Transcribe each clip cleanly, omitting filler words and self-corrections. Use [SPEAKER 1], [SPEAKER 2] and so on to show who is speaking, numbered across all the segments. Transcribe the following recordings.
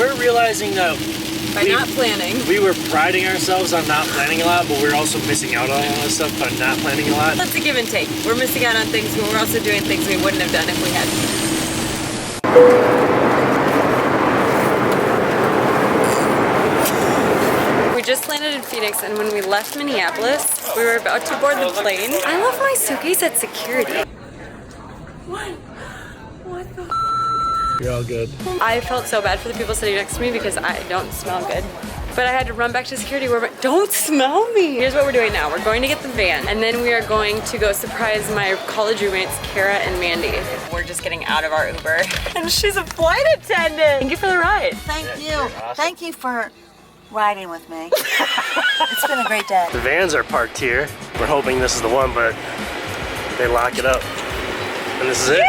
[SPEAKER 1] We're realizing that
[SPEAKER 2] by not planning.
[SPEAKER 1] We were priding ourselves on not planning a lot, but we're also missing out on all this stuff by not planning a lot.
[SPEAKER 2] That's a give and take. We're missing out on things, but we're also doing things we wouldn't have done if we had. We just landed in Phoenix, and when we left Minneapolis, we were about to board the plane. I left my suitcase at security. What the?
[SPEAKER 1] You're all good.
[SPEAKER 2] I felt so bad for the people sitting next to me because I don't smell good. But I had to run back to security where don't smell me. Here's what we're doing now. We're going to get the van, and then we are going to go surprise my college roommates, Kara and Mandy. We're just getting out of our Uber, and she's a flight attendant. Thank you for the ride.
[SPEAKER 3] Thank you. Awesome. Thank you for riding with me. It's been a great day.
[SPEAKER 1] The vans are parked here. We're hoping this is the one, but they lock it up. And this is it.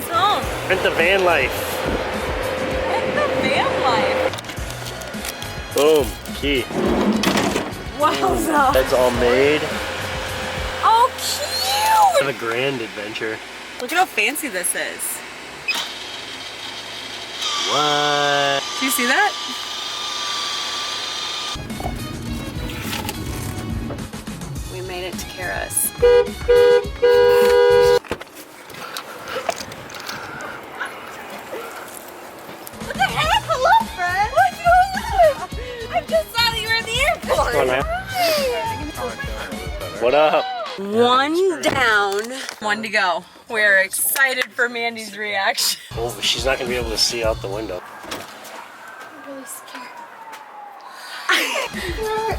[SPEAKER 2] So,
[SPEAKER 1] Rent the van life.
[SPEAKER 2] Rent the van life.
[SPEAKER 1] Boom. Key.
[SPEAKER 2] Wowza.
[SPEAKER 1] That's all made.
[SPEAKER 2] Oh, cute.
[SPEAKER 1] Have a grand adventure.
[SPEAKER 2] Look at how fancy this is.
[SPEAKER 1] What?
[SPEAKER 2] Do you see that? We made it to Kara's. What the heck? Hello, friend. What's going on? I just saw that you were in the airport.
[SPEAKER 1] Come on, man. What up?
[SPEAKER 2] One down, one to go. We're excited for Mandy's reaction.
[SPEAKER 1] Oh, she's not gonna be able to see out the window.
[SPEAKER 4] I'm really scared. You're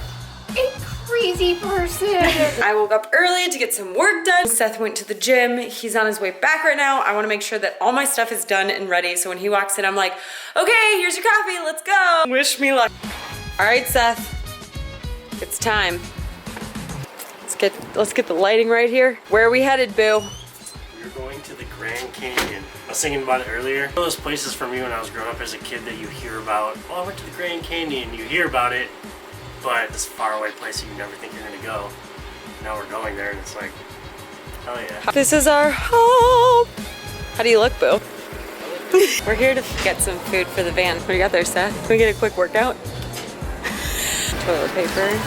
[SPEAKER 4] a crazy person.
[SPEAKER 2] I woke up early to get some work done. Seth went to the gym. He's on his way back right now. I want to make sure that all my stuff is done and ready. So when he walks in, I'm like, okay, here's your coffee. Let's go. Wish me luck. All right, Seth. It's time. Let's get the lighting right here. Where are we headed, boo?
[SPEAKER 1] We're going to the Grand Canyon. I was thinking about it earlier. One of those places for me when I was growing up as a kid that you hear about. Oh, I went to the Grand Canyon. You hear about it, but this faraway place that you never think you're gonna go. Now we're going there, and it's like, hell yeah.
[SPEAKER 2] This is our home. How do you look, boo? We're here to get some food for the van. What do you got there, Seth? Can we get a quick workout? Toilet paper.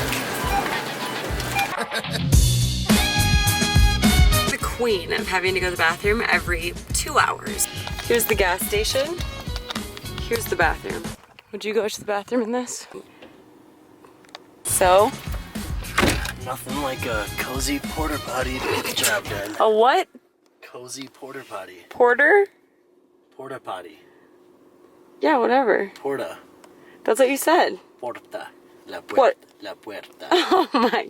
[SPEAKER 2] The queen of having to go to the bathroom every 2 hours. Here's the gas station. Here's the bathroom. Would you go to the bathroom in this? So?
[SPEAKER 1] Nothing like a cozy porta potty to get the job done.
[SPEAKER 2] A what?
[SPEAKER 1] Cozy porta potty.
[SPEAKER 2] Porter?
[SPEAKER 1] Porta potty.
[SPEAKER 2] Yeah, whatever.
[SPEAKER 1] Porta.
[SPEAKER 2] That's what you said.
[SPEAKER 1] Porta. La puerta.
[SPEAKER 2] What?
[SPEAKER 1] La puerta.
[SPEAKER 2] Oh my.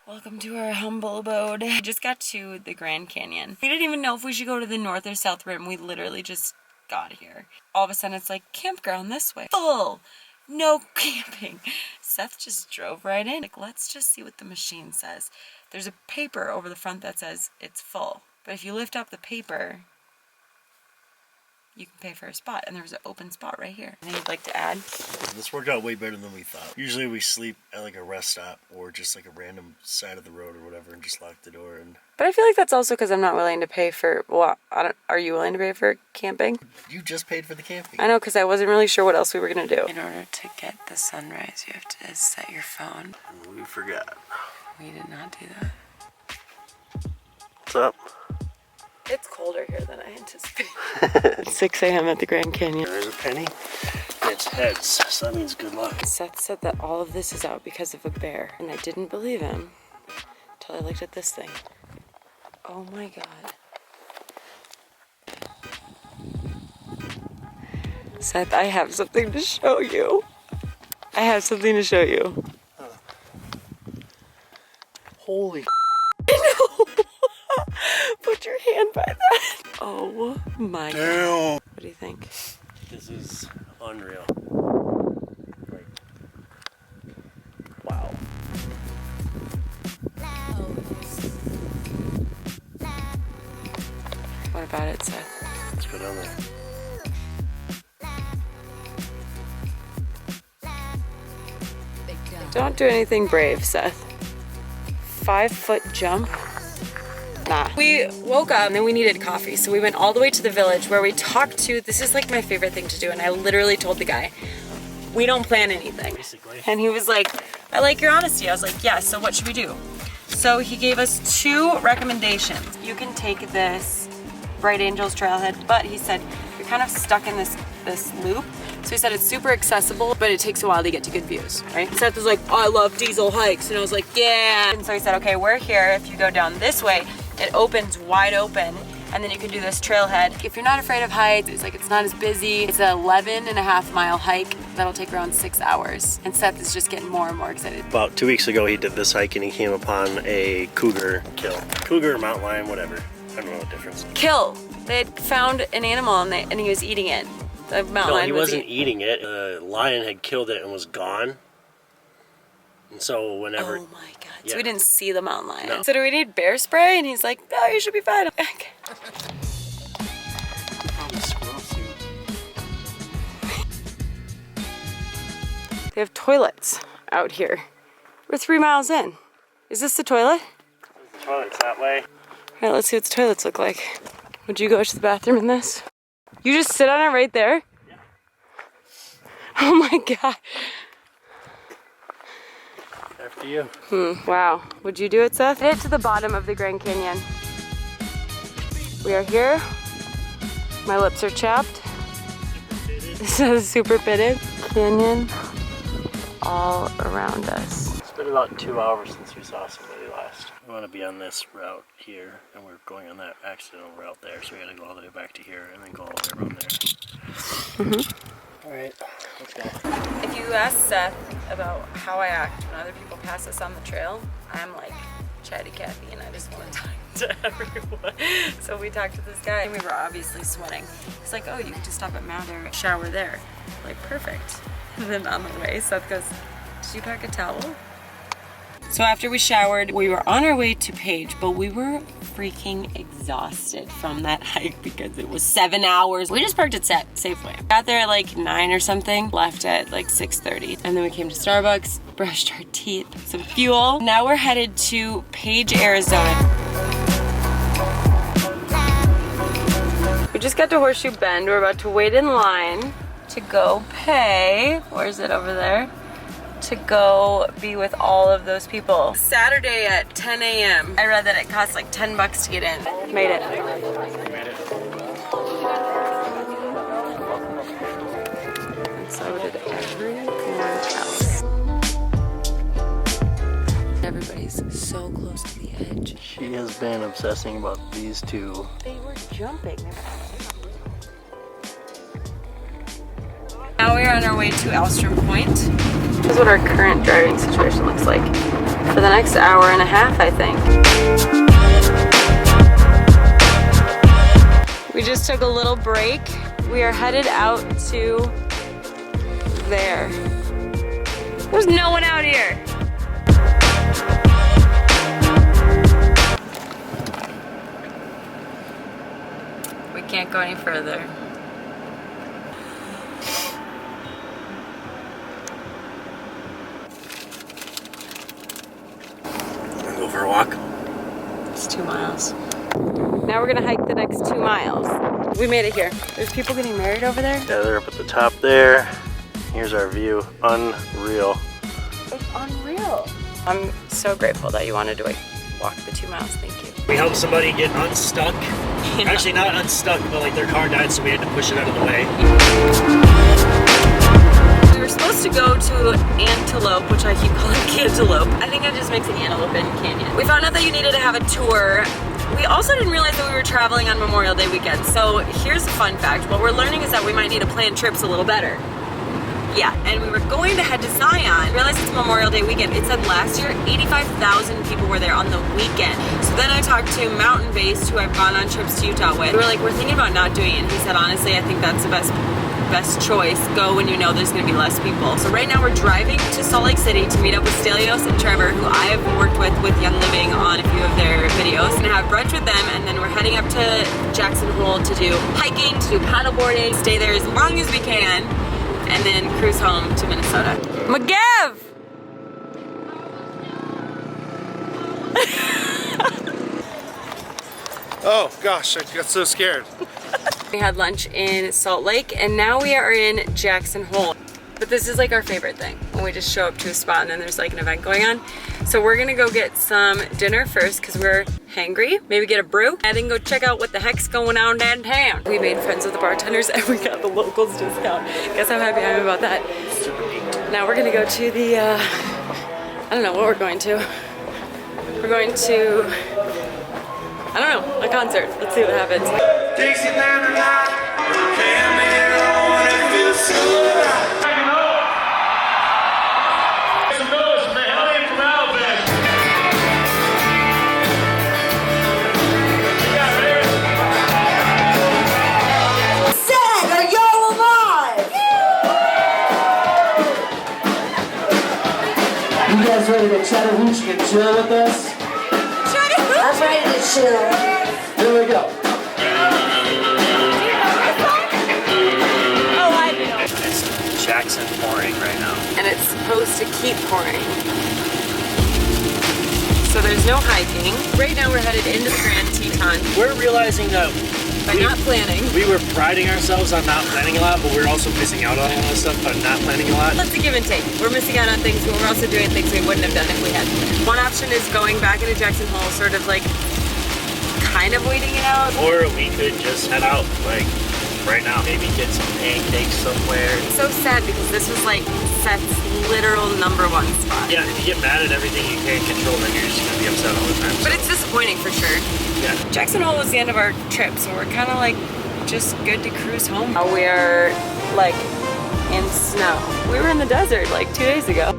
[SPEAKER 2] Welcome to our humble abode. We just got to the Grand Canyon. We didn't even know if we should go to the north or south rim. We literally just got here. All of a sudden it's like, campground this way. Full! No camping. Seth just drove right in. Like, let's just see what the machine says. There's a paper over the front that says it's full. But if you lift up the paper, you can pay for a spot. And there was an open spot right here. Anything you'd like to add?
[SPEAKER 1] This worked out way better than we thought. Usually we sleep at like a rest stop or just like a random side of the road or whatever and just lock the door. And
[SPEAKER 2] But I feel like that's also because I'm not willing to pay for, well, are you willing to pay for camping?
[SPEAKER 1] you just paid for the camping.
[SPEAKER 2] I know, because I wasn't really sure what else we were going to do.
[SPEAKER 5] In order to get the sunrise, you have to set your phone.
[SPEAKER 1] We forgot.
[SPEAKER 5] We did not do that.
[SPEAKER 1] What's up?
[SPEAKER 2] It's colder here than I anticipated. It's 6 a.m. at the Grand Canyon.
[SPEAKER 1] There's a penny. It's heads, so that means good luck.
[SPEAKER 2] Seth said that all of this is out because of a bear, and I didn't believe him until I looked at this thing. Oh my god. Seth, I have something to show you. I have something to show you.
[SPEAKER 1] Holy
[SPEAKER 2] I know. Put your hand by that. Oh my god.
[SPEAKER 1] damn.
[SPEAKER 2] What do you think?
[SPEAKER 1] This is unreal. Like, wow.
[SPEAKER 2] What about it, Seth?
[SPEAKER 1] Let's go down there.
[SPEAKER 2] Don't do anything brave, Seth. 5-foot jump. Nah. We woke up and then we needed coffee, so we went all the way to the village where we talked to, this is like my favorite thing to do, and I literally told the guy, we don't plan anything. Basically. And he was like, I like your honesty. I was like, yeah, so what should we do? So he gave us 2 recommendations. You can take this Bright Angels Trailhead, but he said, you're kind of stuck in this loop. So he said it's super accessible, but it takes a while to get to good views, right? Seth was like, oh, I love diesel hikes. And I was like, yeah. And so he said, okay, we're here. If you go down this way, it opens wide open, and then you can do this trailhead. If you're not afraid of heights, it's not as busy. It's an 11.5-mile hike that'll take around 6 hours. And Seth is just getting more and more excited.
[SPEAKER 1] About 2 weeks ago, he did this hike and he came upon a cougar kill. Cougar, mountain lion, whatever. I don't know the difference.
[SPEAKER 2] Kill. They had found an animal and he was eating it. The mountain lion
[SPEAKER 1] he wasn't eating it. The lion had killed it and was gone. And so whenever...
[SPEAKER 2] Oh my God. Yeah. So we didn't see the mountain lion.
[SPEAKER 1] No.
[SPEAKER 2] So do we need bear spray? And he's like, no, you should be fine. Okay. They have toilets out here. We're 3 miles in. Is this the toilet?
[SPEAKER 1] The toilet's that way.
[SPEAKER 2] All right, let's see what the toilets look like. Would you go to the bathroom in this? You just sit on it right there?
[SPEAKER 1] Yeah.
[SPEAKER 2] Oh my God.
[SPEAKER 1] After you.
[SPEAKER 2] Wow. Would you do it, Seth? Head to the bottom of the Grand Canyon. We are here. My lips are chapped. This is super pitted. Canyon all around us.
[SPEAKER 1] It's been about 2 hours since we saw somebody last. We want to be on this route here, and we're going on that accidental route there, so we had to go all the way back to here and then go all the way around there. Alright, let's go.
[SPEAKER 2] If you ask Seth about how I act when other people pass us on the trail, I'm like chatty Cathy and I just want to talk to everyone. So we talked to this guy and we were obviously sweating. He's like, oh, you can just stop at Mather, shower there. Like, perfect. And then on the way, Seth goes, did you pack a towel? So after we showered, we were on our way to Page, but we were freaking exhausted from that hike because it was 7 hours. We just parked at Safeway. Got there at like 9 or something, left at like 6:30. And then we came to Starbucks, brushed our teeth, some fuel. Now we're headed to Page, Arizona. We just got to Horseshoe Bend. We're about to wait in line to go pay. Where's it over there? To go be with all of those people. Saturday at 10 a.m. I read that it costs like $10 to get in. Made it. And so did everyone else. Everybody's so close to the edge.
[SPEAKER 1] She has been obsessing about these two.
[SPEAKER 2] They were jumping. Now we are on our way to Alstrom Point. This is what our current driving situation looks like for the next hour and a half, I think. We just took a little break. We are headed out to there. There's no one out here. We can't go any further.
[SPEAKER 1] Go for a walk.
[SPEAKER 2] It's 2 miles. Now we're gonna hike the next 2 miles. We made it here. There's people getting married over there.
[SPEAKER 1] Yeah, they're up at the top there. Here's our view. Unreal.
[SPEAKER 2] It's unreal. I'm so grateful that you wanted to walk the 2 miles. Thank you.
[SPEAKER 1] We helped somebody get unstuck. Yeah. Actually, not unstuck, but like their car died, so we had to push it out of the way. We were supposed to go to Antelope, which I keep calling Cantaloupe. I think it just makes an antelope in canyon. We found out that you needed to have a tour. We also didn't realize that we were traveling on Memorial Day weekend. So here's a fun fact. What we're learning is that we might need to plan trips a little better. Yeah, and we were going to head to Zion. Realized it's Memorial Day weekend. It said last year 85,000 people were there on the weekend. So then I talked to Mountain Based, who I've gone on trips to Utah with. We were like, we're thinking about not doing it. And he said, honestly, I think that's the best choice. Go when you know there's gonna be less people. So right now we're driving to Salt Lake City to meet up with Stelios and Trevor, who I have worked with Young Living on a few of their videos. We're gonna have brunch with them, and then we're heading up to Jackson Hole to do hiking, to do paddleboarding, stay there as long as we can, and then cruise home to Minnesota. McGiv!
[SPEAKER 6] Oh gosh, I got so scared.
[SPEAKER 2] We had lunch in Salt Lake and now we are in Jackson Hole. But this is like our favorite thing, when we just show up to a spot and then there's like an event going on. So we're gonna go get some dinner first because we're hangry, maybe get a brew, and then go check out what the heck's going on downtown. We made friends with the bartenders and we got the locals discount. Guess how happy I am about that. Now we're gonna go to the, I don't know what we're going to. We're going to, I don't know, a concert. Let's see what happens.
[SPEAKER 7] You guys ready to Chattahoochee and chill with us?
[SPEAKER 3] I'm ready to chill.
[SPEAKER 7] Here we go.
[SPEAKER 2] Oh, I know.
[SPEAKER 1] It's Jackson pouring right now.
[SPEAKER 2] And it's supposed to keep pouring. So there's no hiking. Right now we're headed into the Grand Teton.
[SPEAKER 1] We're realizing that
[SPEAKER 2] By not planning.
[SPEAKER 1] we were priding ourselves on not planning a lot, but we're also missing out on a lot of stuff by not planning a lot.
[SPEAKER 2] That's a give and take. We're missing out on things, but we're also doing things we wouldn't have done if we had. One option is going back into Jackson Hole, sort of like kind of waiting it out.
[SPEAKER 1] Or we could just head out, like, right now. Maybe get some pancakes somewhere.
[SPEAKER 2] It's so sad because this was like Seth's literal #1 spot.
[SPEAKER 1] Yeah, if you get mad at everything you can't control, then you're just gonna be upset all the time.
[SPEAKER 2] But it's disappointing for sure.
[SPEAKER 1] Yeah.
[SPEAKER 2] Jackson Hole was the end of our trip, so we're kind of like just good to cruise home. We're like in snow. We were in the desert like 2 days ago.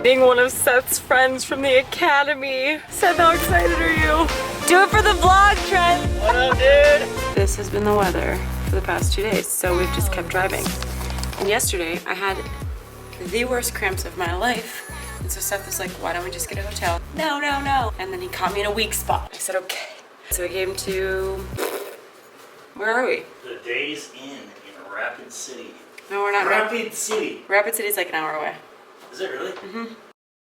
[SPEAKER 2] Being one of Seth's friends from the academy. Seth, how excited are you? Do it for the vlog, Trent.
[SPEAKER 1] What up, dude?
[SPEAKER 2] This has been the weather for the past 2 days, so we've just kept driving. And yesterday, I had the worst cramps of my life. And so Seth was like, why don't we just get a hotel? No, no, no. And then he caught me in a weak spot. I said, okay. So we came to, where are we?
[SPEAKER 1] The Days Inn in Rapid City.
[SPEAKER 2] No, we're not.
[SPEAKER 1] Rapid City.
[SPEAKER 2] Rapid City's like an hour away.
[SPEAKER 1] Is it really?
[SPEAKER 2] Mm-hmm.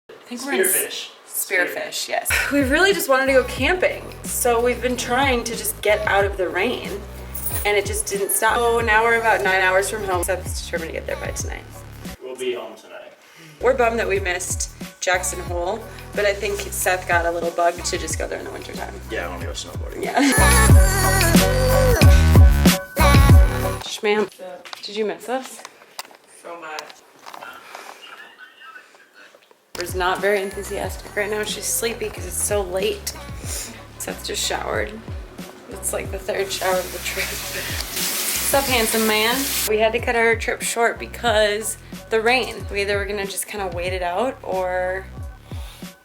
[SPEAKER 2] I think we're in
[SPEAKER 1] Spearfish.
[SPEAKER 2] Spearfish, yes. We really just wanted to go camping. So we've been trying to just get out of the rain and it just didn't stop. So now we're about 9 hours from home. Seth's determined to get there by tonight.
[SPEAKER 1] We'll be home tonight.
[SPEAKER 2] We're bummed that we missed Jackson Hole, but I think Seth got a little bug to just go there in the wintertime.
[SPEAKER 1] Yeah, I want to go snowboarding.
[SPEAKER 2] Yeah. Shmam, did you miss us?
[SPEAKER 5] So much.
[SPEAKER 2] Amber's not very enthusiastic right now. She's sleepy because it's so late. Seth just showered. It's like the 3rd shower of the trip. What's up, handsome man? We had to cut our trip short because the rain. We either were gonna just kind of wait it out or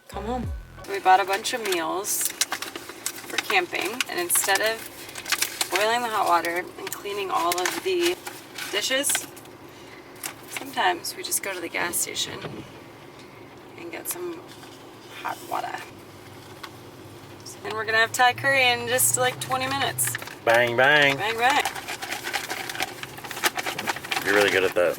[SPEAKER 2] come home. We bought a bunch of meals for camping, and instead of boiling the hot water and cleaning all of the dishes, sometimes we just go to the gas station and get some hot water. And we're gonna have Thai curry in just like 20 minutes.
[SPEAKER 1] Bang, bang.
[SPEAKER 2] Bang, bang.
[SPEAKER 1] You're really good at that.